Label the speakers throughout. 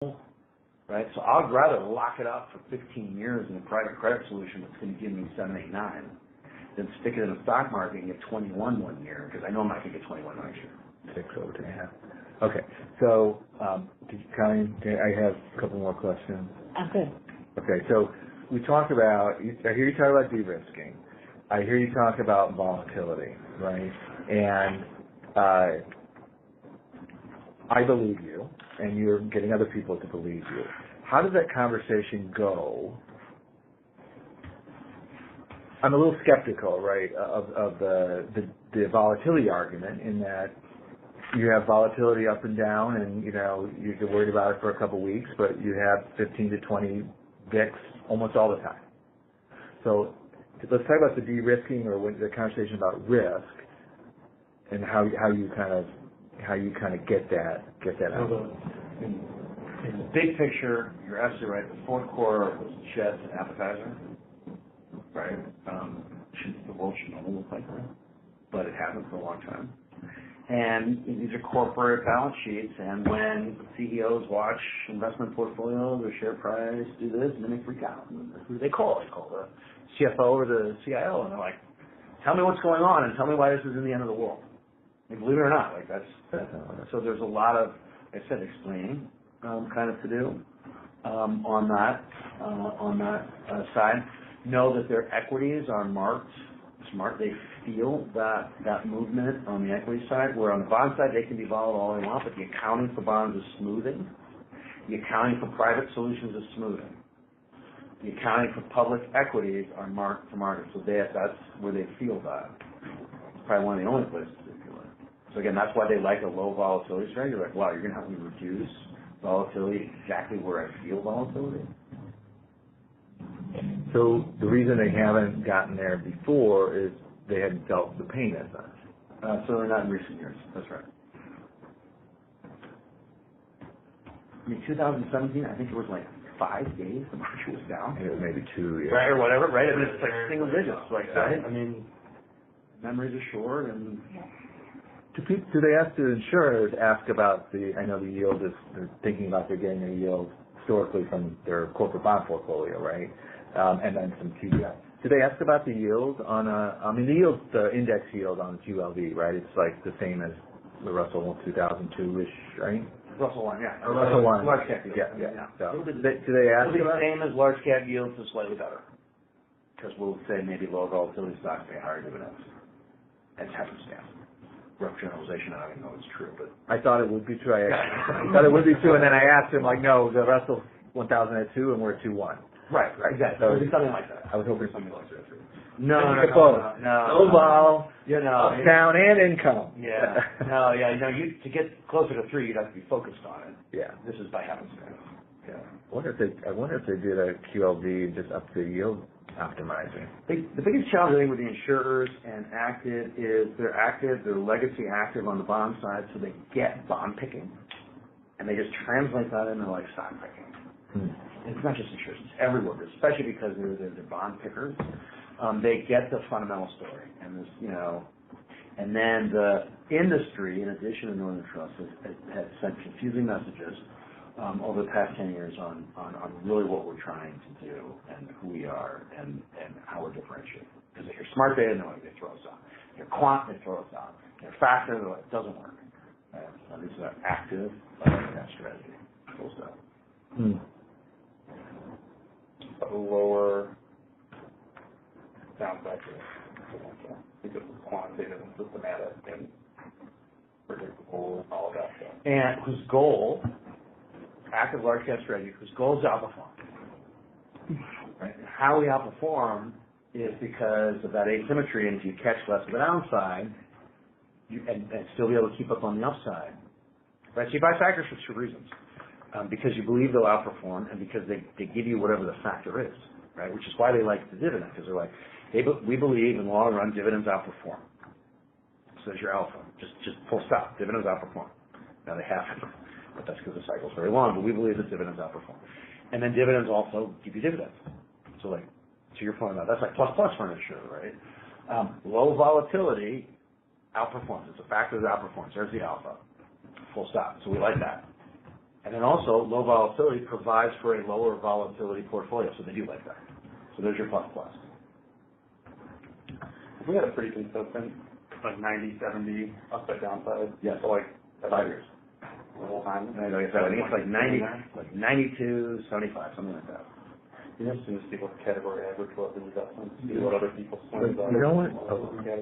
Speaker 1: right? So I'd rather lock it up for 15 years in a private credit solution that's going to give me 7, 8, 9 than stick it in the stock market and get 21 one year because I know I'm not going to get 21 next year.
Speaker 2: 6 over 2.5. Okay. So, Colleen, I have a couple more questions.
Speaker 3: Okay.
Speaker 2: Okay. So we talked about, I hear you talk about de-risking. I hear you talk about volatility, right? And I believe you, and you're getting other people to believe you. How does that conversation go? I'm a little skeptical, right, of the volatility argument in that you have volatility up and down, and you're worried about it for a couple of weeks, but you have 15 to 20 VIX almost all the time. So let's talk about the de-risking or the conversation about risk and how you kind of get that out.
Speaker 1: In the big picture, you're absolutely right. The fourth quarter was just an appetizer, right? The world should normally look like that, but it hasn't for a long time. And these are corporate balance sheets, and when CEOs watch investment portfolios or share price do this, and then they freak out. Who do they call? They call the CFO or the CIO, and they're like, tell me what's going on and tell me why this isn't the end of the world. Like, believe it or not, so there's a lot of, like I said, explaining kind of to do on that side. Know that their equities are marked smart. They feel that movement on the equity side, where on the bond side they can be volatile all they want, but the accounting for bonds is smoothing. The accounting for private solutions is smoothing. The accounting for public equities are marked to market, so that's where they feel that. It's probably one of the only places they feel it. So again, that's why they like a low volatility strategy. You're like, wow, you're going to help me reduce volatility exactly where I feel volatility.
Speaker 2: So the reason they haven't gotten there before is they hadn't felt the pain as much.
Speaker 1: Certainly not in recent years. That's right. I mean, 2017, I think it was like 5 days the market was down.
Speaker 2: It was maybe 2, yeah.
Speaker 1: Right, or whatever, right? I mean, it's like single digits, like that. I mean, memories are short, and
Speaker 2: do they ask the insurers about I know the yield is, they're thinking about they're getting a yield historically from their corporate bond portfolio, right? And then some QDF. Do they ask about the yield on the index yield on QLV, right? It's like the same as the Russell 2002-ish, right?
Speaker 1: Russell 1, yeah.
Speaker 2: Or Russell 1.
Speaker 1: Large cap yield.
Speaker 2: Yeah. So, do they ask
Speaker 1: it'll be
Speaker 2: about
Speaker 1: the same as large cap yields, is slightly better. Because we'll say maybe low volatility stocks pay higher dividends. That's happenstance. Rough generalization, I don't even know if it's true, but
Speaker 2: I thought it would be true. I thought it would be true, and then I asked him, like, no, the Russell 1000 at 2, and we're at 2-1.
Speaker 1: Right, exactly. So it'll be something like that.
Speaker 2: I was hoping something like that.
Speaker 1: No.
Speaker 2: Vol,
Speaker 1: down
Speaker 2: and income.
Speaker 1: Yeah. To get closer to 3, you'd have to be focused on it.
Speaker 2: Yeah.
Speaker 1: This is by happenstance.
Speaker 2: Yeah. I wonder if they did a QLV just up to yield optimizing.
Speaker 1: The biggest challenge I think with the insurers and active is they're legacy active on the bond side, so they get bond picking, and they just translate that into like stock picking. And it's not just insurers; it's everywhere, especially because they're bond pickers. They get the fundamental story, and and then the industry, in addition to Northern Trust, has sent confusing messages over the past 10 years on really what we're trying to do and who we are and how we're differentiated. Because if you're smart data, they throw us out. If you're quant, they throw us out. If you're factor, they're like, it doesn't work. So this is an active strategy. Full stop.
Speaker 4: A lower downside risk because it's quantitative and systematic and predictable and all of that stuff.
Speaker 1: And whose goal, active large cap strategy, whose goal is to outperform. Right? And how we outperform is because of that asymmetry, and if you catch less of the downside, and still be able to keep up on the upside. Right? So you buy factors for 2 reasons. Because you believe they'll outperform, and because they give you whatever the factor is, right? Which is why they like the dividend, because they're like, we believe in the long run dividends outperform. So there's your alpha. Just full stop. Dividends outperform. Now they haven't, but that's because the cycle's very long. But we believe that dividends outperform, and then dividends also give you dividends. So like to your point about that's like plus for an insurer, right? Low volatility outperforms. It's a factor that outperforms. There's the alpha. Full stop. So we like that. And then also, low volatility provides for a lower volatility portfolio, so they do like that. So there's your plus plus.
Speaker 4: We had a pretty consistent, like 90-70 upside downside.
Speaker 1: Yes.
Speaker 4: So like
Speaker 1: 5 years.
Speaker 4: the whole time.
Speaker 1: And like I said, I think it's like 90, like 92, 75, something like that.
Speaker 4: You have to see what category average was in investments, see what other people swings on.
Speaker 2: You know what?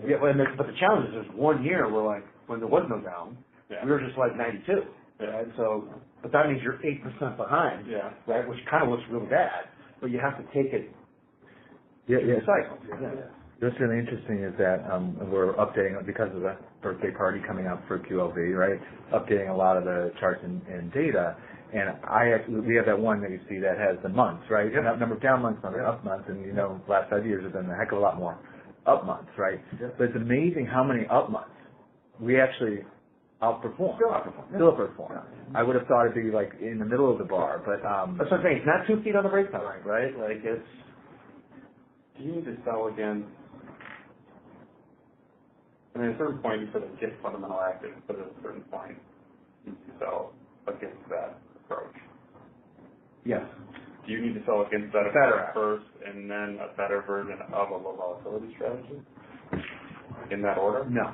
Speaker 1: Yeah, but the challenge is there's 1 year where like, when there was no down,
Speaker 4: Yeah.
Speaker 1: we were just like 92.
Speaker 4: Yeah.
Speaker 1: Right? So, but that means you're 8% behind,
Speaker 4: Yeah.
Speaker 1: right? Which kind of looks really bad, but you have to take it
Speaker 2: Yeah,
Speaker 1: through
Speaker 2: yeah.
Speaker 1: the cycle. Yeah.
Speaker 2: What's really interesting is that we're updating, because of the birthday party coming up for QLV, right? Updating a lot of the charts and data. And we have that one that you see that has the months, right?
Speaker 1: Yep.
Speaker 2: Number of down months, number of up months, and last 5 years have been a heck of a lot more up months, right?
Speaker 1: Yep.
Speaker 2: But it's amazing how many up months we actually outperform.
Speaker 1: Still outperform.
Speaker 2: Still outperform. I would have thought it'd be like in the middle of the bar, but
Speaker 1: That's what I'm saying. It's not 2 feet on the brake pedal, right? Like it's.
Speaker 4: Do you need to sell against? I mean, at a certain point, you sort of get fundamental active, but at a certain point, you need to sell against that approach.
Speaker 1: Yes.
Speaker 4: Do you need to sell against that
Speaker 1: Better
Speaker 4: approach first, and then a better version of a low volatility strategy? In that order?
Speaker 1: No.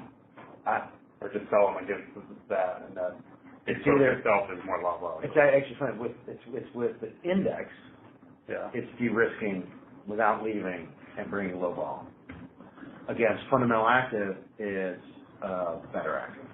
Speaker 4: Or just sell them against that, and then
Speaker 1: It's
Speaker 4: approach
Speaker 1: either-
Speaker 4: itself is more low volatility.
Speaker 1: It's actually funny. It's with the index.
Speaker 4: Yeah.
Speaker 1: It's de-risking without leaving and bringing low vol. Against fundamental active is better active.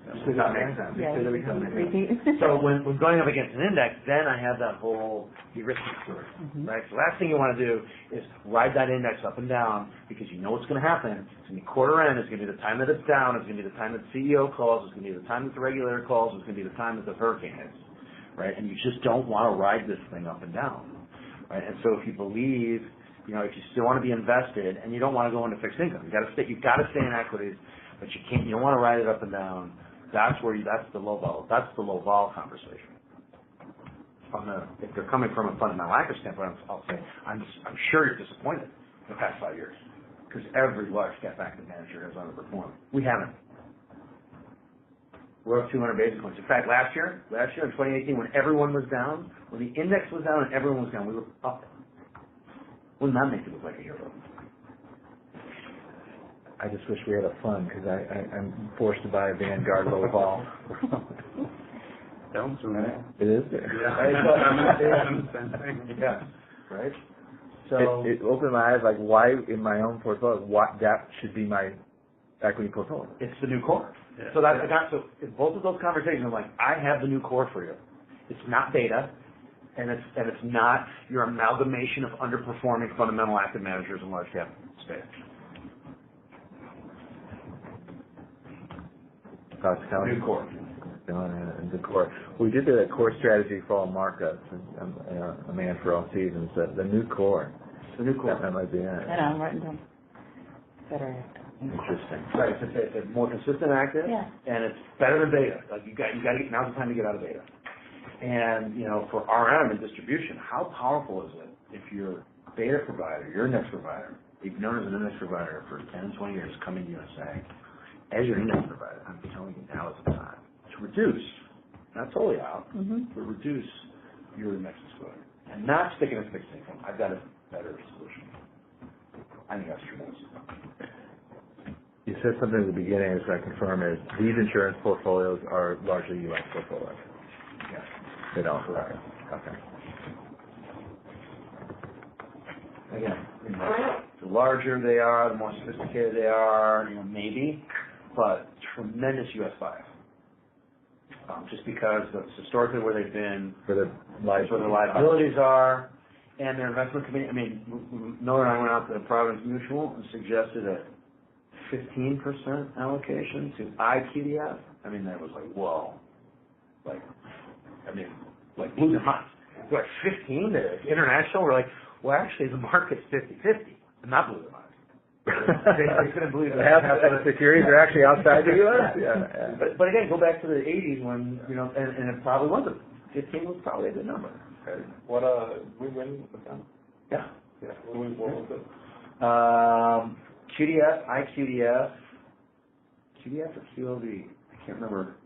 Speaker 1: Does that make sense?
Speaker 3: Yeah,
Speaker 1: Does that make sense?
Speaker 3: repeat.
Speaker 1: So when going up against an index, then I have that whole de-risking story, right? So last thing you want to do is ride that index up and down because you know what's going to happen. It's going to be quarter end. It's going to be the time that it's down. It's going to be the time that the CEO calls. It's going to be the time that the regulator calls. It's going to be the time that the hurricane hits, right? And you just don't want to ride this thing up and down, right? And so if you believe, if you still want to be invested and you don't want to go into fixed income, you've got to stay in equities, but you don't want to ride it up and down. That's the low vol conversation. If they're coming from a fundamental active standpoint, I'll say, I'm sure you're disappointed in the past 5 years because every large cap active manager has underperformed. We haven't. We're up 200 basis points. In fact, last year in 2018, when everyone was down, when the index was down and everyone was down, we were up. Wouldn't that make it look like a hero?
Speaker 2: I just wish we had a fund because I'm forced to buy a Vanguard low vol.
Speaker 4: Don't do that.
Speaker 2: It is.
Speaker 1: Yeah. Right. So
Speaker 2: It opened my eyes, like why in my own portfolio, that should be my equity portfolio.
Speaker 1: it's the new core.
Speaker 4: Yeah.
Speaker 1: So in both of those conversations, I'm like, I have the new core for you. It's not beta, and it's not your amalgamation of underperforming fundamental active managers in large cap space. New core.
Speaker 2: The core. We did the core strategy for all markets, and a man for all seasons. The new core.
Speaker 1: The new core.
Speaker 2: That might be it.
Speaker 3: I know, I'm writing down. Better active.
Speaker 2: Interesting.
Speaker 1: Right. It's a more consistent active,
Speaker 3: Yeah.
Speaker 1: and it's better than beta. Like you got to get, now's the time to get out of beta. And for RM and distribution, how powerful is it if your beta provider, your index provider, you've known as an index provider for 10, 20 years, coming to you and saying, as your index provider, I'm telling you now is the time to reduce, not totally out, but reduce your index exposure and not sticking in fixed income. I've got a better solution. I think that's tremendous.
Speaker 2: You said something at the beginning, I was going to confirm, is these insurance portfolios are largely U.S. portfolios.
Speaker 1: Yes.
Speaker 2: They don't. Okay.
Speaker 1: Again, the larger they are, the more sophisticated they are, maybe, but tremendous US bias. Just because that's historically where they've been,
Speaker 2: For the
Speaker 1: that's where their liabilities are, and their investment committee. I mean, Miller and I went out to Providence Mutual and suggested a 15% allocation to IQDF. I mean, that was like, whoa. Like blew their minds. They're like 15 to international. We're like, well, actually, the market's 50-50, and that blew their minds. They couldn't believe it.
Speaker 2: Half the securities are actually outside the U.S. Yeah.
Speaker 1: But again, go back to the 80s when and it probably wasn't. 15 was probably a good number.
Speaker 4: Okay. What we win with them?
Speaker 1: Yeah.
Speaker 4: Yeah. What was it?
Speaker 1: QDF, IQDF, QDF or QLV? I can't remember.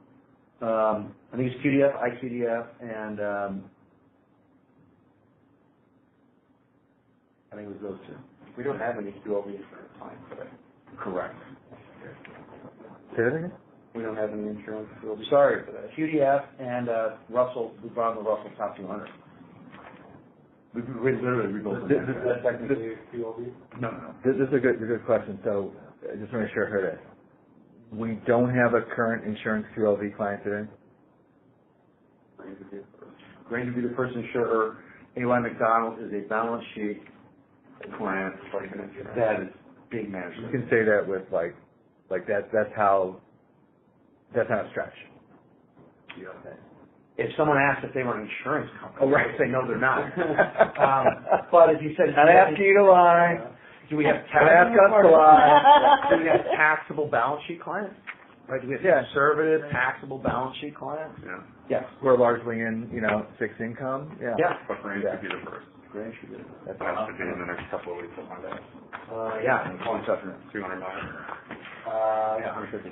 Speaker 1: I think it's QDF, IQDF, and I think it was those two.
Speaker 4: We don't have any QOB insurance clients today.
Speaker 1: Correct.
Speaker 2: Say that again?
Speaker 4: We don't have any insurance QOB
Speaker 1: Sorry,
Speaker 4: today.
Speaker 1: QDF and Russell, we brought in the Russell Top 200. We literally rebuilt them.
Speaker 4: Is that technically QOB?
Speaker 1: No.
Speaker 2: This is a good question. So I just want to make sure I heard it. We don't have a current insurance QLV client today?
Speaker 1: Granger be the first insurer. AY McDonald is a balance sheet client that is big
Speaker 2: You
Speaker 1: management.
Speaker 2: can say that with like that's how it's stretched.
Speaker 1: If someone asked if they were an insurance company,
Speaker 2: Oh, right.
Speaker 1: I would say no, they're not. But if you said,
Speaker 2: Not asking you to lie.
Speaker 1: do we have
Speaker 2: Don't ask us to lie.
Speaker 1: do we have taxable balance sheet clients? Right? Do we have conservative taxable balance sheet clients?
Speaker 4: Yeah.
Speaker 1: Yes.
Speaker 2: We're largely in, fixed income. Yeah.
Speaker 1: Yeah.
Speaker 4: But Granger should be the first.
Speaker 1: Granger should be.
Speaker 2: That's
Speaker 4: That should be in the next couple of weeks on Monday.
Speaker 1: Yeah, I'm calling Tucker.
Speaker 4: 200 million.
Speaker 1: Yeah, 150.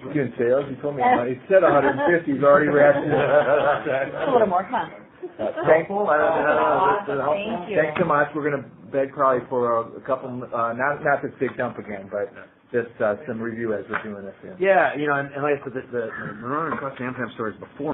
Speaker 2: You doing sales? You told me he said 150. He's already reacting.
Speaker 3: A little more, huh?
Speaker 1: Thankful? I don't know.
Speaker 3: Thank you.
Speaker 2: Thanks so much. We're gonna beg Carly for a couple. Not this big dump again, but just some review as we're doing this.
Speaker 1: Yeah, and like I said, the Monroe and Cross Amsterdam stories before